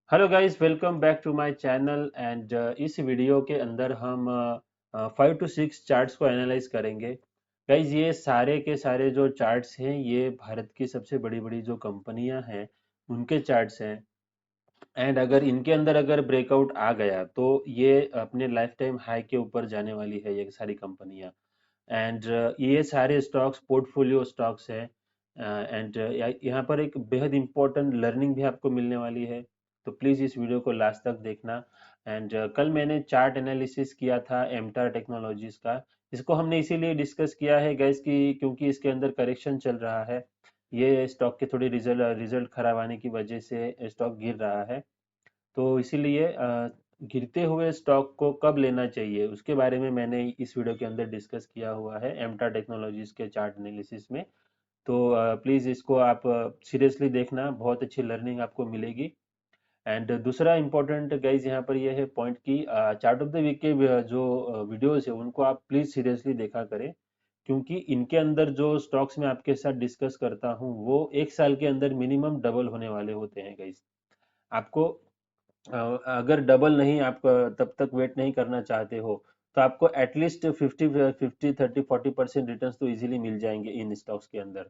Hello guys, welcome back to my channel and इस video के अंदर हम 5 to 6 चार्ट्स को एनालाइज करेंगे। गाइस, ये सारे के सारे जो चार्ट्स हैं ये भारत की सबसे बड़ी बड़ी जो कंपनियां हैं उनके चार्ट्स हैं। एंड अगर इनके अंदर अगर ब्रेकआउट आ गया तो ये अपने लाइफ टाइम हाई के ऊपर जाने वाली है ये सारी कंपनियां। एंड ये सारे स्टॉक्स पोर्टफोलियो स्टॉक्स हैं। एंड यहाँ पर एक बेहद इंपॉर्टेंट लर्निंग भी आपको मिलने वाली है, तो प्लीज़ इस वीडियो को लास्ट तक देखना। एंड कल मैंने चार्ट एनालिसिस किया था एमटार टेक्नोलॉजीज का। इसको हमने इसीलिए डिस्कस किया है गैस कि क्योंकि इसके अंदर करेक्शन चल रहा है। ये स्टॉक के थोड़ी रिजल्ट रिजल्ट खराब आने की वजह से स्टॉक गिर रहा है। तो इसीलिए गिरते हुए स्टॉक को कब लेना चाहिए उसके बारे में मैंने इस वीडियो के अंदर डिस्कस किया हुआ है एमटा टेक्नोलॉजीज के चार्ट एनालिसिस में। तो प्लीज़ इसको आप सीरियसली देखना, बहुत अच्छी लर्निंग आपको मिलेगी। एंड दूसरा इंपॉर्टेंट गाइज यहाँ पर यह है पॉइंट कि चार्ट ऑफ द वीक के जो वीडियोस है उनको आप प्लीज़ सीरियसली देखा करें, क्योंकि इनके अंदर जो स्टॉक्स मैं आपके साथ डिस्कस करता हूँ वो एक साल के अंदर मिनिमम डबल होने वाले होते हैं गाइज। आपको अगर डबल नहीं आप तब तक वेट नहीं करना चाहते हो तो आपको एटलीस्ट 50 50 30 40% रिटर्न्स तो इजीली मिल जाएंगे इन स्टॉक्स के अंदर।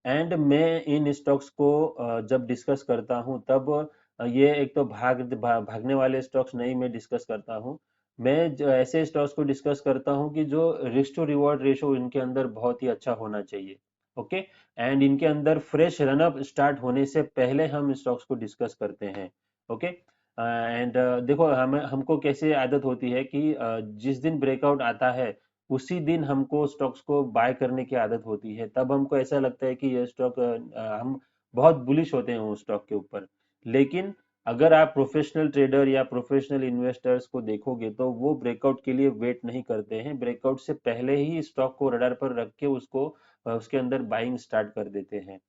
एंड मैं इन स्टॉक्स को जब डिस्कस करता हूं तब ये एक तो भागने वाले स्टॉक्स नहीं मैं डिस्कस करता हूं। मैं ऐसे स्टॉक्स को डिस्कस करता हूं कि जो रिस्क टू रिवॉर्ड रेशो इनके अंदर बहुत ही अच्छा होना चाहिए। ओके। एंड इनके अंदर फ्रेश रनअप स्टार्ट होने से पहले हम स्टॉक्स को डिस्कस करते हैं। ओके। एंड देखो हमें हमको कैसे आदत होती है कि जिस दिन ब्रेकआउट आता है उसी दिन हमको स्टॉक्स को बाय करने की आदत होती है, तब हमको ऐसा लगता है कि ये स्टॉक हम बहुत बुलिश होते हैं उस स्टॉक के ऊपर। लेकिन अगर आप प्रोफेशनल ट्रेडर या प्रोफेशनल इन्वेस्टर्स को देखोगे तो वो ब्रेकआउट के लिए वेट नहीं करते हैं, ब्रेकआउट से पहले ही स्टॉक को रडार पर रख के उसको उसके अंदर बाइंग स्टार्ट कर देते हैं।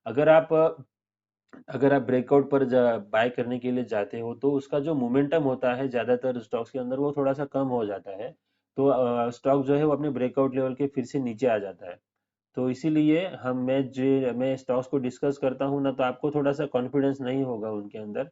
अगर आप अगर आप ब्रेकआउट पर बाय करने के लिए जाते हो तो उसका जो मोमेंटम होता है ज्यादातर स्टॉक्स के अंदर वो थोड़ा सा कम हो जाता है। तो स्टॉक जो है वो अपने ब्रेकआउट लेवल के फिर से नीचे आ जाता है। तो इसीलिए मैं स्टॉक्स को डिस्कस करता हूँ ना तो आपको थोड़ा सा कॉन्फिडेंस नहीं होगा उनके अंदर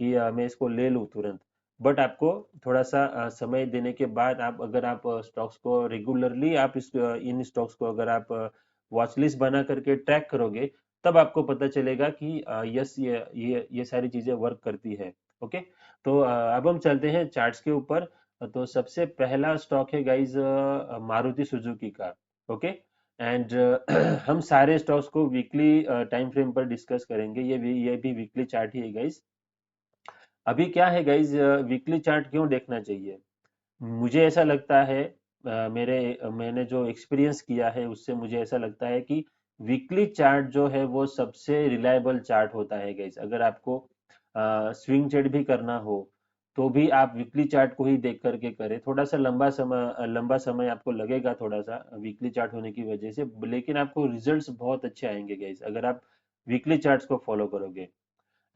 कि मैं इसको ले लूँ तुरंत। बट आपको थोड़ा सा समय देने के बाद आप अगर आप स्टॉक्स को रेगुलरली आप इन स्टॉक्स को अगर आप वॉच लिस्ट बना करके ट्रैक करोगे तब आपको पता चलेगा कि यस ये सारी चीजें वर्क करती है। ओके। तो अब हम चलते हैं चार्ट्स के ऊपर। तो सबसे पहला स्टॉक है गाइज मारुति सुजुकी का। ओके। एंड हम सारे स्टॉक्स को वीकली टाइम फ्रेम पर डिस्कस करेंगे, ये भी वीकली चार्ट ही है गाइज। अभी क्या है गाइज, वीकली चार्ट क्यों देखना चाहिए? मुझे ऐसा लगता है मैंने जो एक्सपीरियंस किया है उससे मुझे ऐसा लगता है कि वीकली चार्ट जो है वो सबसे रिलायबल चार्ट होता है गाइस। अगर आपको स्विंग ट्रेड भी करना हो तो भी आप वीकली चार्ट को ही देख करके करें। थोड़ा सा लंबा समय आपको लगेगा थोड़ा सा वीकली चार्ट होने की वजह से, लेकिन आपको रिजल्ट्स बहुत अच्छे आएंगे गाइस अगर आप वीकली चार्ट्स को फॉलो करोगे।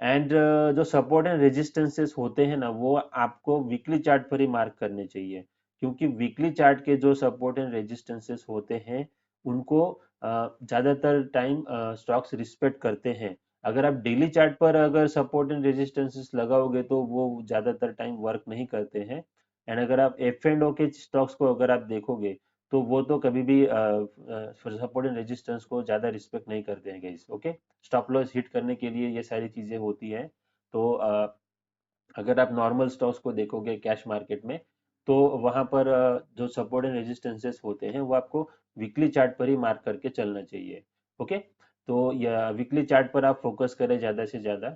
एंड जो सपोर्ट एंड रेजिस्टेंसेस होते हैं ना वो आपको वीकली चार्ट पर ही मार्क करने चाहिए, क्योंकि वीकली चार्ट के जो सपोर्ट एंड रेजिस्टेंसेस होते हैं उनको ज्यादातर टाइम स्टॉक्स रिस्पेक्ट करते हैं। अगर आप डेली चार्ट पर अगर सपोर्ट एंड रेजिस्टेंसेस लगाओगे तो वो ज्यादातर टाइम वर्क नहीं करते हैं। एंड अगर आप एफ एंड ओ के स्टॉक्स को अगर आप देखोगे तो वो तो कभी भी सपोर्ट एंड रेजिस्टेंस को ज्यादा रिस्पेक्ट नहीं करते हैं guys. Okay. Stop loss hit करने के लिए ये सारी चीजें होती हैं। तो अगर आप नॉर्मल स्टॉक्स को देखोगे कैश मार्केट में तो वहां पर जो सपोर्ट एंड रेजिस्टेंसेस होते हैं वो आपको वीकली चार्ट पर ही मार्क करके चलना चाहिए। ओके। तो या वीकली चार्ट पर आप फोकस करें ज्यादा से ज्यादा।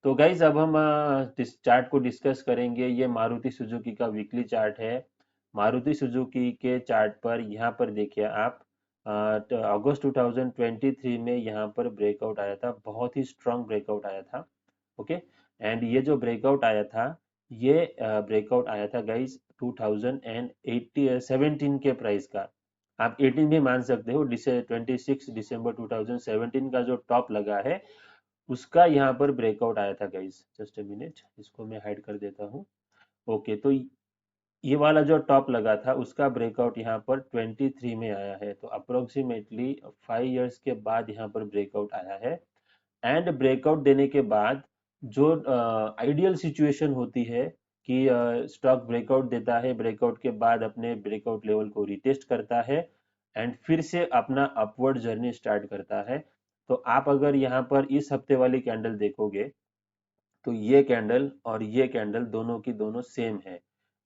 तो गाइज अब हम इस चार्ट को डिस्कस करेंगे। ये मारुति सुजुकी का वीकली चार्ट है। मारुति सुजुकी के चार्ट पर यहाँ पर देखिए आप अगस्त 2023 में यहाँ पर ब्रेकआउट आया था, बहुत ही स्ट्रांग ब्रेकआउट आया था। ओके। एंड ये जो ब्रेकआउट आया था ये ब्रेकआउट आया था गाइज 2017 के प्राइस का। आप 18 भी मान सकते हो। 26 दिसंबर 2017 का जो टॉप लगा है उसका यहाँ पर ब्रेकआउट आया था गाइज। जस्ट अ मिनट, इसको मैं हाइड कर देता हूँ। ओके। तो ये वाला जो टॉप लगा था उसका ब्रेकआउट यहाँ पर 23 में आया है, तो अप्रोक्सीमेटली 5 इयर्स के बाद यहाँ पर ब्रेकआउट आया है। एंड ब्रेकआउट देने के बाद जो आइडियल सिचुएशन होती है कि स्टॉक ब्रेकआउट देता है, ब्रेकआउट के बाद अपने ब्रेकआउट लेवल को रिटेस्ट करता है एंड फिर से अपना अपवर्ड जर्नी स्टार्ट करता है। तो आप अगर यहाँ पर इस हफ्ते वाली कैंडल देखोगे तो ये कैंडल और ये कैंडल दोनों की दोनों सेम है।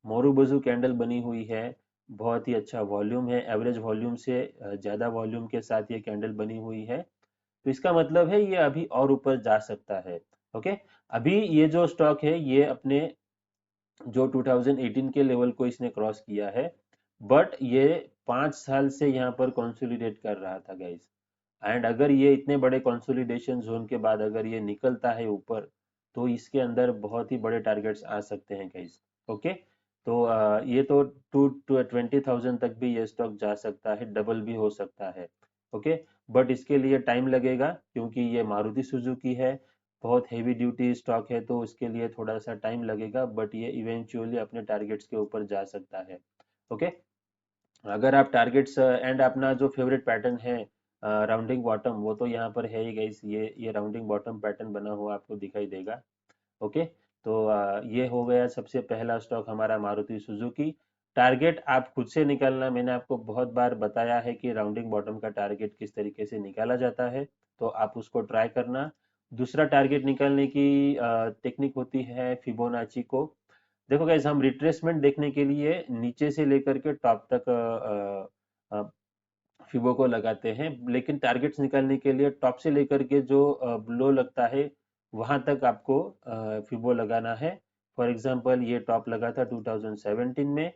मोरूबुजू कैंडल बनी हुई है, बहुत ही अच्छा वॉल्यूम है, एवरेज वॉल्यूम से ज्यादा वॉल्यूम के साथ ये कैंडल बनी हुई है। तो इसका मतलब है ये अभी और ऊपर जा सकता है। ओके, अभी ये जो स्टॉक है ये अपने जो 2018 के लेवल को इसने क्रॉस किया है, बट ये 5 साल से यहाँ पर कंसोलिडेट कर रहा था गाइस। एंड अगर ये इतने बड़े कंसोलिडेशन जोन के बाद अगर ये निकलता है ऊपर, तो इसके अंदर बहुत ही बड़े टारगेट्स आ सकते हैं गाइस। ओके, तो ये तो 20,000 तक भी ये स्टॉक जा सकता है, डबल भी हो सकता है। ओके, बट इसके लिए टाइम लगेगा क्योंकि ये मारुति सुजुकी है, बहुत हेवी ड्यूटी स्टॉक है, तो इसके लिए थोड़ा सा टाइम लगेगा, बट ये इवेंचुअली अपने टारगेट्स के ऊपर जा सकता है। ओके, अगर आप टारगेट्स एंड अपना जो फेवरेट पैटर्न है राउंडिंग बॉटम, वो तो यहाँ पर है ही गाइस, ये राउंडिंग बॉटम पैटर्न बना हुआ आपको दिखाई देगा। ओके, तो ये हो गया सबसे पहला स्टॉक हमारा मारुति सुजुकी। टारगेट आप खुद से निकालना, मैंने आपको बहुत बार बताया है कि राउंडिंग बॉटम का टारगेट किस तरीके से निकाला जाता है, तो आप उसको ट्राई करना। दूसरा टारगेट निकालने की टेक्निक होती है फिबोनाची को। देखो गाइस, हम रिट्रेसमेंट देखने के लिए नीचे से लेकर के टॉप तक फिबो को लगाते हैं, लेकिन टारगेट्स निकालने के लिए टॉप से लेकर के जो लो लगता है वहां तक आपको फिबो लगाना है। फॉर एग्जांपल ये टॉप लगा था 2017 में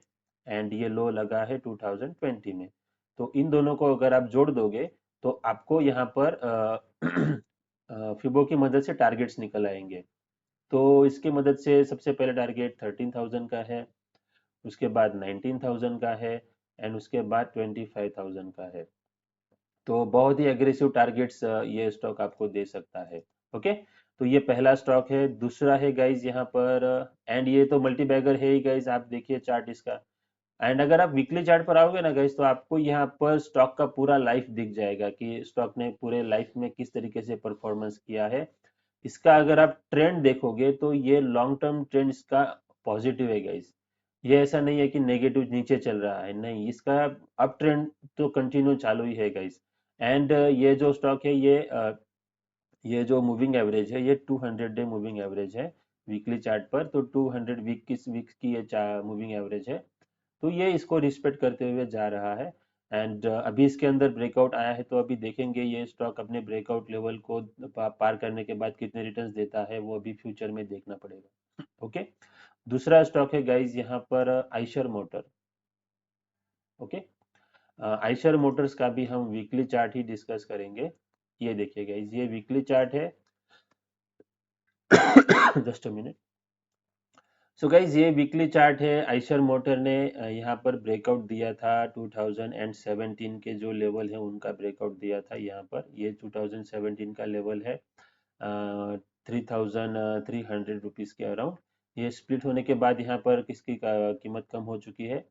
एंड ये लो लगा है 2020 में। तो इन दोनों को अगर आप जोड़ दोगे तो आपको यहाँ पर फिबो की मदद से टारगेट्स निकल आएंगे। तो इसकी मदद से सबसे पहले टारगेट 13,000 का है, उसके बाद 19,000 का है एंड उसके बाद 25,000 का है। तो बहुत ही एग्रेसिव टारगेट्स ये स्टॉक आपको दे सकता है। ओके, तो ये पहला स्टॉक है। दूसरा है गाइज यहाँ पर एंड ये तो मल्टी बैगर है ही गाइज, आप देखिए चार्ट इसका। एंड अगर आप वीकली चार्ट पर आओगे ना गाइज, तो आपको यहाँ पर स्टॉक का पूरा लाइफ दिख जाएगा कि स्टॉक ने पूरे लाइफ में किस तरीके से परफॉर्मेंस किया है। इसका अगर आप ट्रेंड देखोगे तो ये लॉन्ग टर्म ट्रेंड इसका पॉजिटिव है गाइज। ये ऐसा नहीं है कि नेगेटिव नीचे चल रहा है, नहीं, इसका अप ट्रेंड तो कंटिन्यू चालू ही है गाइज। एंड ये जो स्टॉक है ये जो मूविंग एवरेज है ये 200 डे मूविंग एवरेज है वीकली चार्ट पर। तो 200 वीक की ये मूविंग एवरेज है। तो ये इसको रिस्पेक्ट करते हुए जा रहा है। एंड अभी इसके अंदर ब्रेकआउट आया है, तो अभी देखेंगे ये स्टॉक अपने ब्रेकआउट लेवल को पार करने के बाद कितने रिटर्न्स देता है, वो अभी फ्यूचर में देखना पड़ेगा। ओके, दूसरा स्टॉक है गाइज यहाँ पर Eicher motor. Okay, Eicher Motors का भी हम वीकली चार्ट ही डिस्कस करेंगे। ये देखिए गाइज, ये वीकली चार्ट है। Just a minute. So guys, ये वीकली चार्ट है। आइशर मोटर ने यहाँ पर ब्रेकआउट दिया था 2017 के जो लेवल है उनका ब्रेकआउट दिया था यहाँ पर। ये 2017 का लेवल है 3,300 के अराउंड। ये स्प्लिट होने के बाद यहाँ पर किसकी कीमत कम हो चुकी है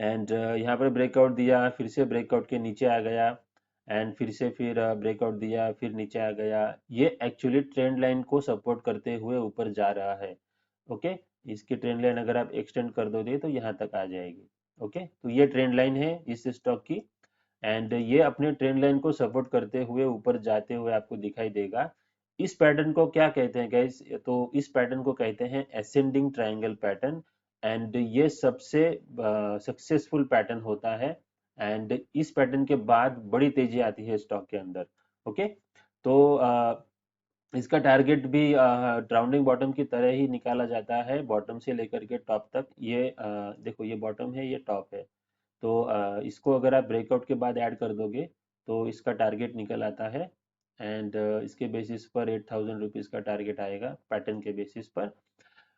एंड यहाँ पर ब्रेकआउट दिया, फिर से ब्रेकआउट के नीचे आ गया एंड फिर से फिर ब्रेकआउट दिया, फिर नीचे आ गया। ये एक्चुअली ट्रेंड लाइन को सपोर्ट करते हुए ऊपर जा रहा है। ओके, इसकी ट्रेंड लाइन अगर आप एक्सटेंड कर दोगे तो यहाँ तक आ जाएगी। ओके, तो ये ट्रेंड लाइन है इस स्टॉक की एंड ये अपने ट्रेंड लाइन को सपोर्ट करते हुए ऊपर जाते हुए आपको दिखाई देगा। इस पैटर्न को क्या कहते हैं गाइस? तो इस पैटर्न को कहते हैं असेंडिंग ट्रायंगल पैटर्न एंड ये सबसे सक्सेसफुल पैटर्न होता है। एंड इस पैटर्न के बाद बड़ी तेजी आती है स्टॉक के अंदर। ओके, तो इसका टारगेट भी राउंडिंग बॉटम की तरह ही निकाला जाता है, बॉटम से लेकर के टॉप तक। ये देखो, ये बॉटम है, ये टॉप है। तो इसको अगर आप ब्रेकआउट के बाद ऐड कर दोगे तो इसका टारगेट निकल आता है एंड इसके बेसिस पर 8,000 रुपीज का टारगेट आएगा पैटर्न के बेसिस पर।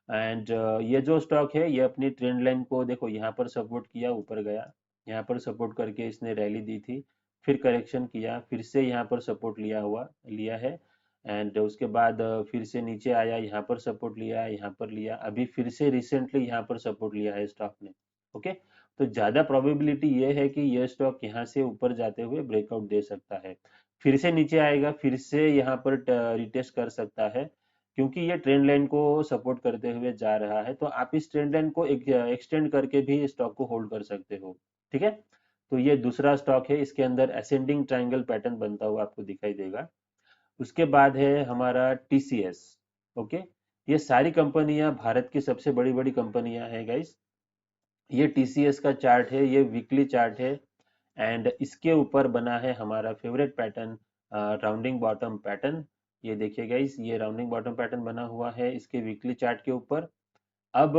एंड ये जो स्टॉक है ये अपनी ट्रेंड लाइन को देखो यहाँ पर सपोर्ट किया, ऊपर गया, यहाँ पर सपोर्ट करके इसने रैली दी थी, फिर करेक्शन किया, फिर से यहाँ पर सपोर्ट लिया है एंड उसके बाद फिर से नीचे आया, यहाँ पर सपोर्ट लिया, यहाँ पर लिया, अभी फिर से रिसेंटली यहाँ पर सपोर्ट लिया है स्टॉक ने। ओके, तो ज्यादा प्रोबेबिलिटी ये है कि ये स्टॉक यहाँ से ऊपर जाते हुए ब्रेकआउट दे सकता है, फिर से नीचे आएगा, फिर से यहाँ पर रिटेस्ट कर सकता है क्योंकि ये ट्रेंड लाइन को सपोर्ट करते हुए जा रहा है, तो आप इस ट्रेंड लाइन को एक्सटेंड करके भी स्टॉक को होल्ड कर सकते हो। ठीक है, तो ये दूसरा स्टॉक है, इसके अंदर असेंडिंग ट्रायंगल पैटर्न बनता हुआ आपको दिखाई देगा। उसके बाद है हमारा टीसीएस। ओके, ये सारी कंपनियां भारत की सबसे बड़ी बड़ी कंपनियां हैं गाइस। ये टीसीएस का चार्ट है, ये वीकली चार्ट है, एंड इसके ऊपर बना है हमारा favourite pattern, rounding bottom pattern. ये देखिए गाइस, ये राउंडिंग बॉटम पैटर्न बना हुआ है इसके वीकली चार्ट के ऊपर। अब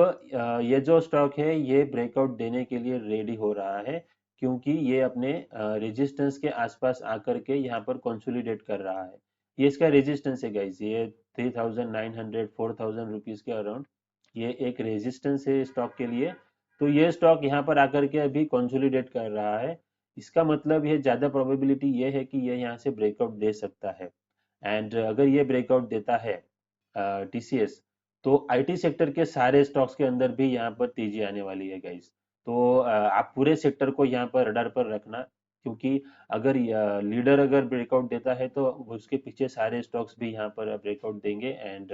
ये जो स्टॉक है ये ब्रेकआउट देने के लिए रेडी हो रहा है, क्योंकि ये अपने रेजिस्टेंस के आसपास आकर के यहाँ पर कंसोलिडेट कर रहा है। ये इसका रेजिस्टेंस है गाइस, ये 3900 4000 रुपीज के अराउंड ये एक रेजिस्टेंस है स्टॉक के लिए। तो ये स्टॉक यहाँ पर आकर के अभी कंसोलिडेट कर रहा है। इसका मतलब ये ज्यादा प्रोबेबिलिटी ये है कि ये यहाँ से ब्रेकआउट दे सकता है। एंड अगर ये ब्रेकआउट देता है टीसीएस, तो आईटी सेक्टर के सारे स्टॉक्स के अंदर भी यहाँ पर तेजी आने वाली है गाइस। तो आप पूरे सेक्टर को यहाँ पर रडार पर रखना, क्योंकि अगर लीडर अगर ब्रेकआउट देता है तो उसके पीछे सारे स्टॉक्स भी यहाँ पर ब्रेकआउट देंगे, एंड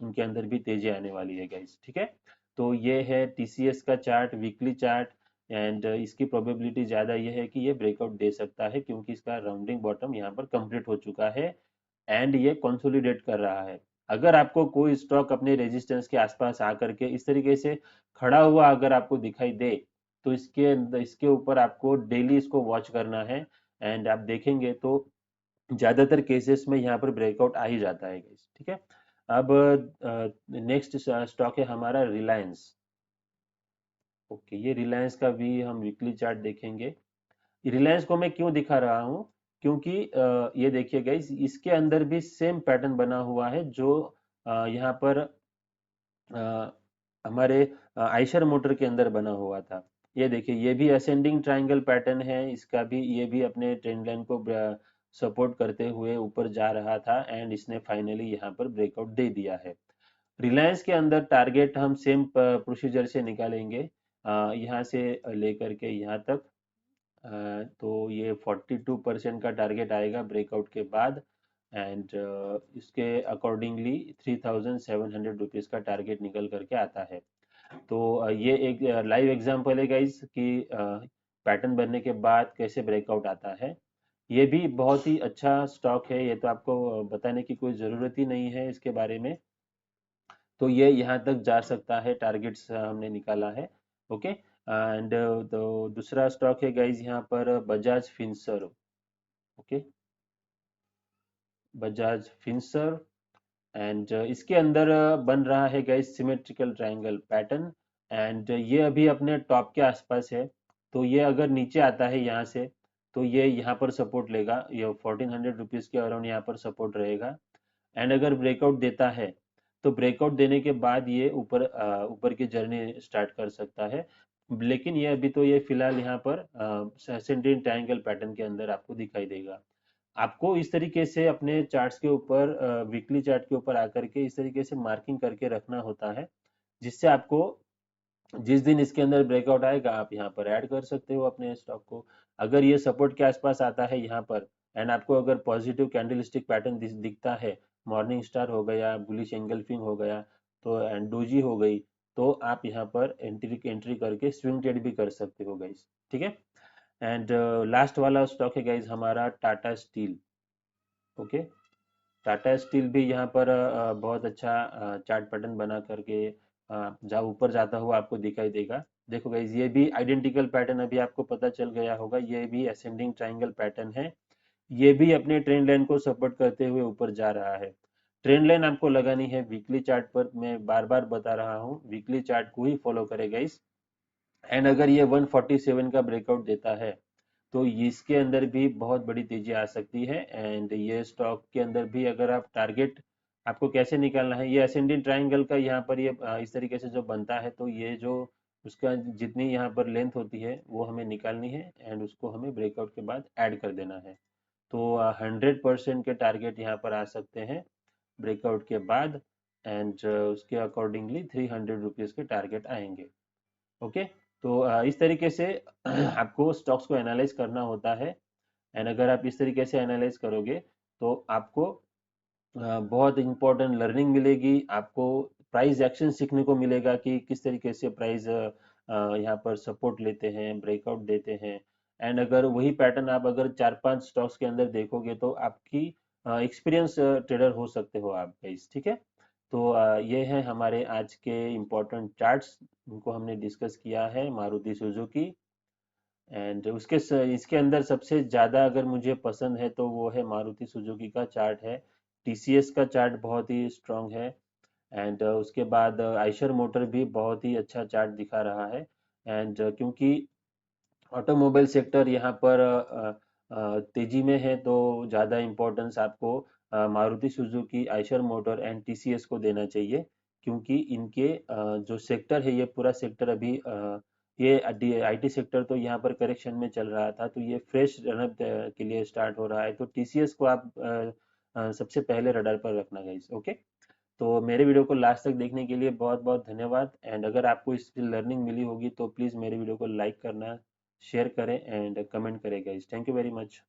उनके अंदर भी तेजी आने वाली है गाइस। ठीक है, तो ये है टीसीएस का चार्ट, वीकली चार्ट। एंड इसकी प्रोबेबिलिटी ज़्यादा ये है कि ये ब्रेकआउट दे सकता है, क्योंकि इसका राउंडिंग बॉटम यहाँ पर कंप्लीट हो चुका है एंड ये कंसोलिडेट कर रहा है। अगर आपको कोई स्टॉक अपने रेजिस्टेंस के आसपास आकर के इस तरीके से खड़ा हुआ अगर आपको दिखाई दे, तो इसके ऊपर आपको डेली इसको वॉच करना है। एंड आप देखेंगे तो ज्यादातर केसेस में यहाँ पर ब्रेकआउट आ ही जाता है guys। ठीक है, अब नेक्स्ट स्टॉक है हमारा रिलायंस। ओके, ये रिलायंस का भी हम वीकली चार्ट देखेंगे। रिलायंस को मैं क्यों दिखा रहा हूँ, क्योंकि ये देखिए गाइस, इसके अंदर भी सेम पैटर्न बना हुआ है जो यहाँ पर अ, हमारे आयशर मोटर के अंदर बना हुआ था। ये देखिए, ये भी असेंडिंग ट्रायंगल पैटर्न है इसका भी, ये भी अपने ट्रेंड लाइन को सपोर्ट करते हुए ऊपर जा रहा था, एंड इसने फाइनली यहाँ पर ब्रेकआउट दे दिया है। रिलायंस के अंदर टारगेट हम सेम प्रोसीजर से निकालेंगे, यहाँ से लेकर के यहाँ तक। तो ये 42% का टारगेट आएगा ब्रेकआउट के बाद, एंड इसके अकॉर्डिंगली 3700 रुपीज का टारगेट निकल करके आता है। तो ये एक लाइव एग्जांपल है गाइस कि पैटर्न बनने के बाद कैसे ब्रेकआउट आता है। ये भी बहुत ही अच्छा स्टॉक है, ये तो आपको बताने की कोई ज़रूरत ही नहीं है इसके बारे में। तो ये यहाँ तक जा सकता है, टारगेट्स हमने निकाला है। ओके, एंड तो दूसरा स्टॉक है गाइज यहाँ पर Bajaj Finserv. Okay, Bajaj Finserv, and इसके अंदर बन रहा है guys symmetrical triangle pattern, and ये अभी अपने टॉप के आसपास है। तो ये अगर नीचे आता है यहाँ से, तो ये यहाँ पर सपोर्ट लेगा, ये 1400 रुपीज के अराउंड यहाँ पर सपोर्ट रहेगा। एंड अगर ब्रेकआउट देता है, तो ब्रेकआउट देने के बाद ये ऊपर की जर्नी स्टार्ट कर सकता है। लेकिन ये अभी तो ये फिलहाल यहाँ पर असेंडिंग ट्रायंगल पैटर्न के अंदर आपको दिखाई देगा। आपको इस तरीके से अपने चार्ट्स के ऊपर, वीकली चार्ट के ऊपर आकर के इस तरीके से मार्किंग करके रखना होता है, जिससे आपको जिस दिन इसके अंदर ब्रेकआउट आएगा आप यहाँ पर ऐड कर सकते हो अपने स्टॉक को। अगर ये सपोर्ट के आसपास आता है यहाँ पर, एंड आपको अगर पॉजिटिव कैंडलस्टिक पैटर्न दिखता है, मॉर्निंग स्टार हो गया, बुलिश एंगल्फिंग हो गया, तो एंड डोजी हो गई, तो आप यहाँ पर एंट्री करके स्विंग ट्रेड भी कर सकते हो गाइस। ठीक है, एंड लास्ट वाला स्टॉक है गाइस हमारा Tata steel. Okay, Tata steel भी यहाँ पर बहुत अच्छा चार्ट पैटर्न बना करके जहाँ ऊपर जाता हुआ आपको दिखाई देगा। देखो गाइस, ये भी आइडेंटिकल पैटर्न अभी आपको पता चल गया होगा, ये भी असेंडिंग ट्रायंगल पैटर्न है। ये भी अपने ट्रेंड लाइन को सपोर्ट करते हुए ऊपर जा रहा है। ट्रेंड लाइन आपको लगानी है वीकली चार्ट पर, मैं बार बार बता रहा हूँ, वीकली चार्ट को ही फॉलो करेगा इस। एंड अगर ये 147 का ब्रेकआउट देता है, तो इसके अंदर भी बहुत बड़ी तेजी आ सकती है। एंड ये स्टॉक के अंदर भी अगर आप टारगेट, आपको कैसे निकालना है, ये असेंडिंग ट्रायंगल का यहाँ पर ये इस तरीके से जो बनता है, तो ये जो उसका जितनी यहाँ पर लेंथ होती है वो हमें निकालनी है, एंड उसको हमें ब्रेकआउट के बाद ऐड कर देना है। तो 100% के टारगेट यहाँ पर आ सकते हैं ब्रेकआउट के बाद, एंड उसके अकॉर्डिंगली 300 रुपीज के टारगेट आएंगे। ओके, तो इस तरीके से आपको स्टॉक्स को एनालाइज करना होता है। एंड अगर आप इस तरीके से एनालाइज करोगे, तो आपको बहुत इंपॉर्टेंट लर्निंग मिलेगी आपको। प्राइस एक्शन सीखने को मिलेगा कि किस तरीके से प्राइस यहाँ पर सपोर्ट लेते हैं, ब्रेकआउट देते हैं। एंड अगर वही पैटर्न आप अगर 4-5 स्टॉक्स के अंदर देखोगे तो आपकी एक्सपीरियंस ट्रेडर हो सकते हो आप गाइस, ठीक है। तो ये है हमारे आज के इम्पोर्टेंट चार्ट्स, उनको हमने डिस्कस किया है मारुति सुजुकी। एंड इसके अंदर सबसे ज्यादा अगर मुझे पसंद है तो वो है मारुति सुजुकी का चार्ट है। टीसीएस का चार्ट बहुत ही स्ट्रांग है। एंड उसके बाद आइशर मोटर भी बहुत ही अच्छा चार्ट दिखा रहा है। एंड क्योंकि ऑटोमोबाइल सेक्टर यहाँ पर तेजी में है तो ज़्यादा इम्पोर्टेंस आपको Maruti Suzuki, Eicher motor and TCS को देना चाहिए। क्योंकि इनके जो सेक्टर है, ये पूरा सेक्टर अभी ये आईटी सेक्टर तो यहाँ पर करेक्शन में चल रहा था, तो ये फ्रेश रनअप के लिए स्टार्ट हो रहा है। तो टीसीएस को आप सबसे पहले रडार पर रखना गाइस, ओके। तो मेरे वीडियो को लास्ट तक देखने के लिए बहुत बहुत धन्यवाद। एंड अगर आपको इसकी लर्निंग मिली होगी तो प्लीज़ मेरे वीडियो को लाइक करना, शेयर करें एंड कमेंट करें guys. Thank you very much.